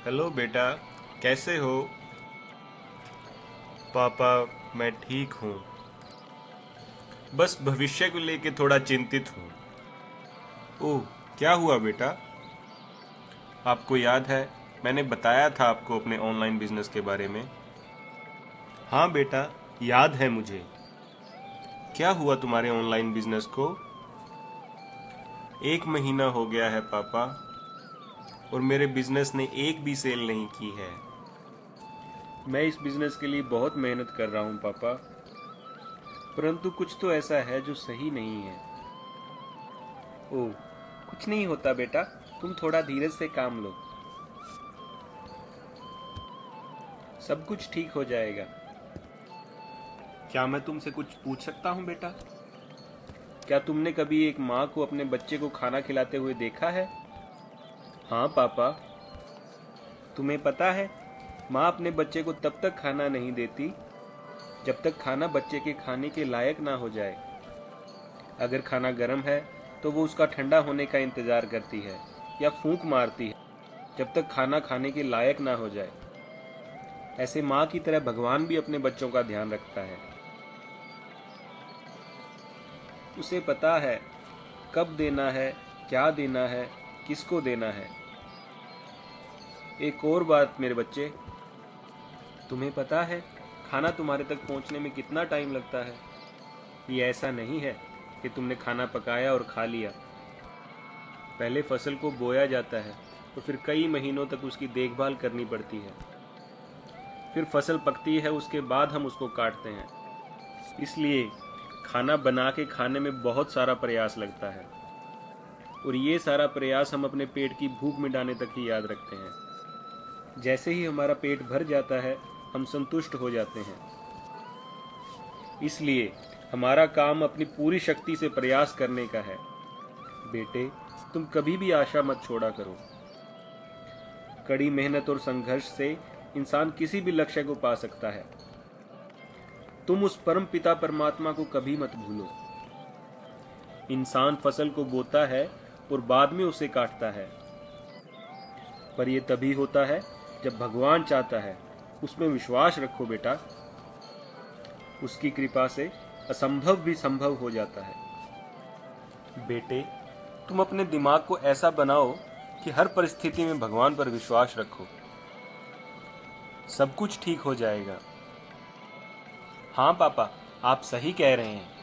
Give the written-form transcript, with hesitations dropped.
Hello बेटा, कैसे हो? पापा, मैं ठीक हूँ। बस भविष्य को लेके थोड़ा चिंतित हूँ। ओह, क्या हुआ बेटा? आपको याद है, मैंने बताया था आपको अपने ऑनलाइन बिजनेस के बारे में। हाँ बेटा, याद है मुझे। क्या हुआ तुम्हारे ऑनलाइन बिजनेस को? 1 महीना हो गया है पापा, और मेरे बिजनेस ने एक भी सेल नहीं की है। मैं इस बिजनेस के लिए बहुत मेहनत कर रहा हूँ पापा, परंतु कुछ तो ऐसा है जो सही नहीं है। ओह, कुछ नहीं होता बेटा, तुम थोड़ा धीरज से काम लो। सब कुछ ठीक हो जाएगा। क्या मैं तुमसे कुछ पूछ सकता हूँ बेटा? क्या तुमने कभी एक माँ को अपने बच्चे को खाना खिलाते हुए देखा है? हाँ पापा। तुम्हें पता है, माँ अपने बच्चे को तब तक खाना नहीं देती जब तक खाना बच्चे के खाने के लायक ना हो जाए। अगर खाना गर्म है तो वो उसका ठंडा होने का इंतजार करती है या फूंक मारती है जब तक खाना खाने के लायक ना हो जाए। ऐसे माँ की तरह भगवान भी अपने बच्चों का ध्यान रखता है। उसे पता है कब देना है, क्या देना है, किसको देना है। एक और बात मेरे बच्चे, तुम्हें पता है खाना तुम्हारे तक पहुंचने में कितना टाइम लगता है? ये ऐसा नहीं है कि तुमने खाना पकाया और खा लिया। पहले फसल को बोया जाता है और फिर कई महीनों तक उसकी देखभाल करनी पड़ती है। फिर फसल पकती है, उसके बाद हम उसको काटते हैं। इसलिए खाना बना के खाने में बहुत सारा प्रयास लगता है, और ये सारा प्रयास हम अपने पेट की भूख मिटाने तक ही याद रखते हैं। जैसे ही हमारा पेट भर जाता है, हम संतुष्ट हो जाते हैं। इसलिए हमारा काम अपनी पूरी शक्ति से प्रयास करने का है। बेटे, तुम कभी भी आशा मत छोड़ा करो। कड़ी मेहनत और संघर्ष से इंसान किसी भी लक्ष्य को पा सकता है। तुम उस परम पिता परमात्मा को कभी मत भूलो। इंसान फसल को बोता है और बाद में उसे काटता है, पर यह तभी होता है जब भगवान चाहता है। उसमें विश्वास रखो बेटा, उसकी कृपा से असंभव भी संभव हो जाता है। बेटे, तुम अपने दिमाग को ऐसा बनाओ कि हर परिस्थिति में भगवान पर विश्वास रखो। सब कुछ ठीक हो जाएगा। हाँ पापा, आप सही कह रहे हैं।